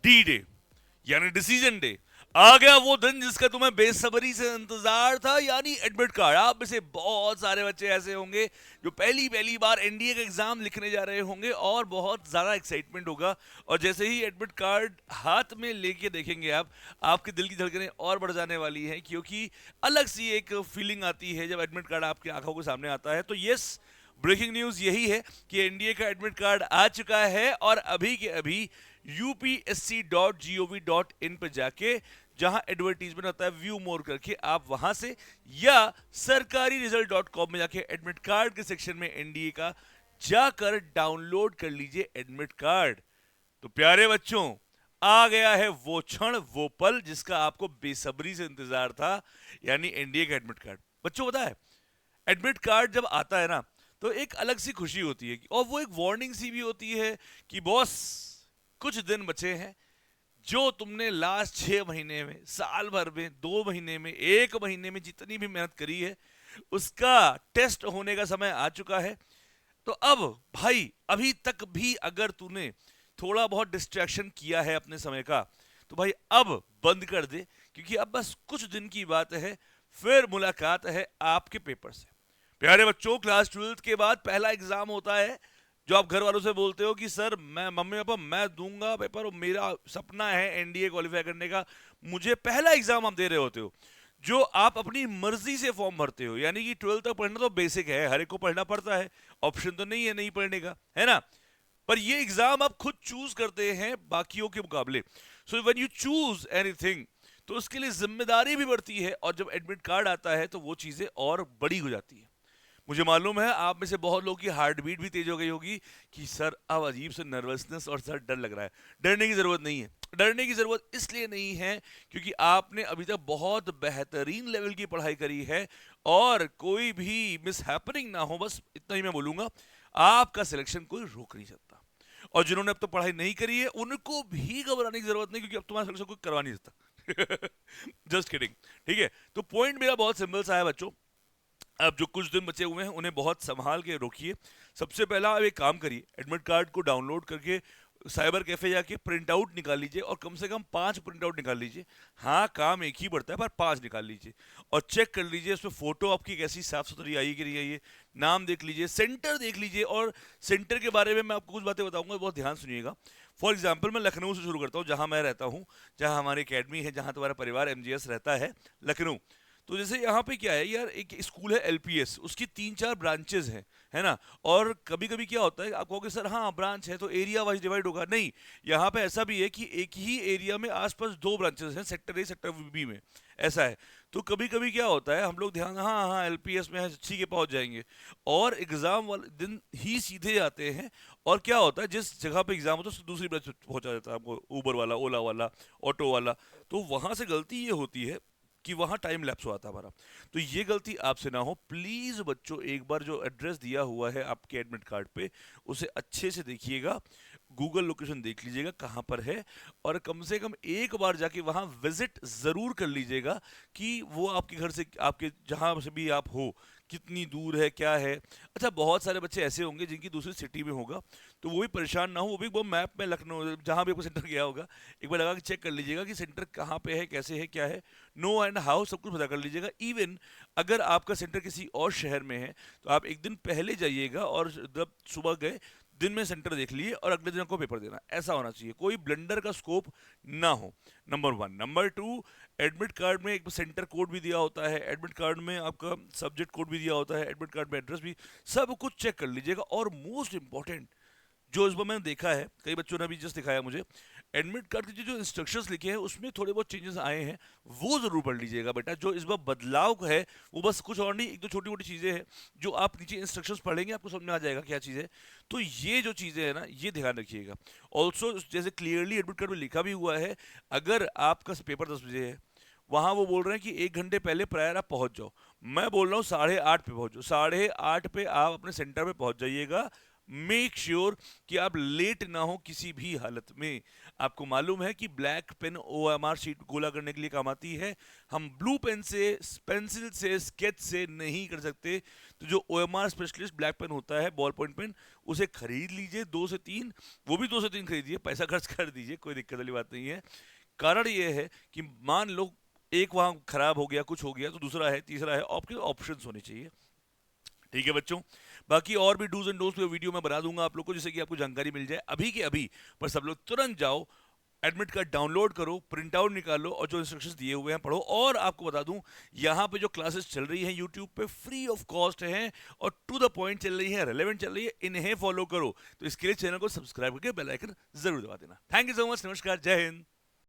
D day यानी decision day. आ गया वो दिन जिसका तुम्हें बेसब्री से इंतजार था, यानी एडमिट कार्ड। आप में से बहुत सारे बच्चे ऐसे होंगे जो पहली पहली बार एनडीए का एग्जाम लिखने जा रहे होंगे और बहुत ज्यादा एक्साइटमेंट होगा। और जैसे ही एडमिट कार्ड हाथ में लेके देखेंगे आप, आपके दिल की धड़कनें और बढ़ जाने वाली हैं, क्योंकि अलग सी एक फीलिंग आती है जब एडमिट कार्ड आपकी आंखों के सामने आता है। तो यस, ब्रेकिंग न्यूज यही है कि एनडीए का एडमिट कार्ड आ चुका है, और अभी के अभी upsc.gov.in पे जाके, जहां एडवर्टीजमेंट होता है व्यू मोर करके, आप वहां से, या सरकारी रिजल्ट .com में जाके एडमिट कार्ड के सेक्शन में एनडीए का जाकर डाउनलोड कर लीजिए एडमिट कार्ड। तो प्यारे बच्चों, आ गया है वो क्षण, वो पल जिसका आपको बेसब्री से इंतजार था, यानी एनडीए का एडमिट कार्ड। बच्चों पता है, एडमिट कार्ड जब आता है ना, तो एक अलग सी खुशी होती है, और वो एक वार्निंग सी भी होती है कि बॉस, कुछ दिन बचे हैं। जो तुमने लास्ट 6 महीने में, साल भर में, 2 महीने में, 1 महीने में जितनी भी मेहनत करी है, उसका टेस्ट होने का समय आ चुका है। तो अब भाई, अभी तक भी अगर तूने थोड़ा बहुत डिस्ट्रैक्शन किया है अपने समय का, तो भाई अब बंद कर दे, क्योंकि अब बस कुछ दिन की बात है, फिर मुलाकात है आपके पेपर से। प्यारे बच्चों, क्लास 12th के बाद पहला एग्जाम होता है, जो आप घर वालों से बोलते हो कि सर, मैं, मम्मी पापा, मैं दूंगा पेपर और मेरा सपना है एनडीए क्वालिफाई करने का। मुझे पहला एग्जाम आप दे रहे होते हो, जो आप अपनी मर्जी से फॉर्म भरते हो। यानी कि 12th तक पढ़ना तो बेसिक है, हर एक को पढ़ना पड़ता है, ऑप्शन तो नहीं है नहीं पढ़ने का, है ना। पर ये एग्जाम आप खुद चूज करते हैं बाकियों के मुकाबले। So when you choose anything, तो उसके लिए जिम्मेदारी भी बढ़ती है, और जब एडमिट कार्ड आता है तो वो चीजें और बड़ी हो जाती है। मुझे मालूम है आप में से बहुत लोगों की हार्ट बीट भी तेज हो गई होगी कि सर, अब अजीब से नर्वसनेस और सर डर लग रहा है। डरने की जरूरत नहीं है। डरने की जरूरत इसलिए नहीं है क्योंकि आपने अभी तक बहुत बेहतरीन लेवल की पढ़ाई करी है, और कोई भी मिस हैपनिंग ना हो, बस इतना ही मैं बोलूंगा। आपका सिलेक्शन कोई रोक नहीं सकता। और जिन्होंने अब तक पढ़ाई नहीं करी है, उनको भी घबराने की जरूरत नहीं, क्योंकि अब तुम्हारा सिलेक्शन कोई करवा नहीं सकता। Just kidding. ठीक है, तो पॉइंट मेरा बहुत सिंपल सा है बच्चों। अब जो कुछ दिन बचे हुए हैं, उन्हें बहुत संभाल के रोकिए। सबसे पहला आप एक काम करिए, एडमिट कार्ड को डाउनलोड करके साइबर कैफे जाके प्रिंट आउट निकाल लीजिए, और कम से कम 5 प्रिंट आउट निकाल लीजिए। हाँ, काम एक ही बढ़ता है, पर 5 निकाल लीजिए। और चेक कर लीजिए उसमें फोटो आपकी कैसी साफ सुथरी आई कि नहीं आई है। नाम देख लीजिए, सेंटर देख लीजिए। और सेंटर के बारे में मैं आपको कुछ बातें बताऊंगा, बहुत ध्यान सुनिएगा। फॉर एग्जाम्पल, मैं लखनऊ से शुरू करता हूँ, जहाँ मैं रहता हूँ, जहाँ हमारी अकेडमी है, जहाँ तुम्हारा परिवार एमजीएस रहता है, लखनऊ। तो जैसे यहाँ पे क्या है यार, एक स्कूल है एलपीएस, उसकी 3-4 ब्रांचेस हैं, है ना। और कभी कभी क्या होता है, आप कहोगे सर हाँ ब्रांच है तो एरिया वाइज डिवाइड होगा, नहीं। यहाँ पे ऐसा भी है कि एक ही एरिया में आसपास 2 ब्रांचेस हैं, सेक्टर ए सेक्टर बी में, ऐसा है। तो कभी कभी क्या होता है, हम लोग ध्यान, हाँ हाँ एलपीएस में है, ठीक है पहुंच जाएंगे, और एग्जाम वाले दिन ही सीधे जाते हैं। और क्या होता है, जिस जगह पे एग्जाम होता है उससे दूसरी ब्रांच पहुंचा देता है आपको, ऊबर वाला, ओला वाला, ऑटो वाला। तो वहां से गलती ये होती है कि वहां टाइम लैप्स हुआ था हमारा। तो ये गलती आपसे ना हो प्लीज बच्चों। एक बार जो एड्रेस दिया हुआ है आपके एडमिट कार्ड पे, उसे अच्छे से देखिएगा, गूगल लोकेशन देख लीजिएगा कहाँ पर है, और कम से कम एक बार जाके वहां विजिट जरूर कर लीजिएगा कि वो आपके घर से, आपके जहां से भी आप हो, कितनी दूर है, क्या है। अच्छा, बहुत सारे बच्चे ऐसे होंगे जिनकी दूसरी सिटी में होगा, तो वो भी परेशान ना हो, वो भी वो मैप में लखनऊ जहां भी आपको सेंटर गया होगा, एक बार लगा के चेक कर लीजिएगा कि सेंटर कहाँ पे है, कैसे है, क्या है, नो एंड हाउ, सब कुछ पता कर लीजिएगा। इवन अगर आपका सेंटर किसी और शहर में है, तो आप एक दिन पहले जाइएगा, और जब सुबह गए, दिन में सेंटर देख लिए, और अगले दिन आपको पेपर देना, ऐसा होना चाहिए, कोई ब्लंडर का स्कोप ना हो। नंबर 1। नंबर 2, एडमिट कार्ड में एक सेंटर कोड भी दिया होता है, एडमिट कार्ड में आपका सब्जेक्ट कोड भी दिया होता है, एडमिट कार्ड में एड्रेस भी, सब कुछ चेक कर लीजिएगा। और मोस्ट इंपॉर्टेंट, जो इस बार मैंने देखा है, कई बच्चों ने अभी जस्ट दिखाया मुझे, एडमिट कार्ड के जो इंस्ट्रक्शंस लिखे हैं उसमें थोड़े बहुत चेंजेस आए हैं, वो जरूर पढ़ लीजिएगा बेटा। जो इस बार बदलाव है वो बस कुछ और नहीं, एक दो छोटी मोटी चीजें हैं, जो आप नीचे इंस्ट्रक्शंस पढ़ेंगे आपको समझ में आ जाएगा क्या चीज़ है। तो ये जो चीज़ें हैं ना, ये ध्यान रखिएगा। ऑल्सो जैसे क्लियरली एडमिट कार्ड में लिखा भी हुआ है, अगर आपका पेपर 10 बजे है, वहां वो बोल रहे हैं कि 1 घंटे पहले प्रायर आप पहुंच जाओ। मैं बोल रहा हूँ 8:30 पे पहुंचो, 8:30 पे आप अपने सेंटर पे पहुंच जाइएगा। मेक श्योर कि आप लेट ना हो किसी भी हालत में। आपको मालूम है कि ब्लैक पेन OMR शीट गोला करने के लिए काम आती है, हम ब्लू पेन से, पेंसिल से, स्केच से नहीं कर सकते। तो जो OMR स्पेशलिस्ट ब्लैक पेन होता है, बॉल पॉइंट पेन, उसे खरीद लीजिए 2 से 3, वो भी 2 से 3 खरीदिए, पैसा खर्च कर दीजिए, कोई दिक्कत वाली बात नहीं है। कारण ये है कि मान लो एक वहां खराब हो गया, कुछ हो गया, तो दूसरा है, तीसरा है, आपके ऑप्शंस होने चाहिए। ठीक है बच्चों, बाकी और भी डूज एंड डोंट्स पे वीडियो मैं बना दूंगा आप लोग को, जिससे कि आपको जानकारी मिल जाए अभी के अभी। पर सब लोग तुरंत जाओ, एडमिट कार्ड डाउनलोड करो, प्रिंट आउट निकालो और जो इंस्ट्रक्शंस दिए हुए हैं पढ़ो। और आपको बता दूं, यहाँ पे जो क्लासेस चल रही हैं यूट्यूब पे फ्री ऑफ कॉस्ट हैं और टू द पॉइंट चल रही है, रेलेवेंट चल रही है, इन्हें फॉलो करो। तो इसके लिए चैनल को सब्सक्राइब करके बेल आइकन जरूर दबा देना। थैंक यू सो मच, नमस्कार, जय हिंद।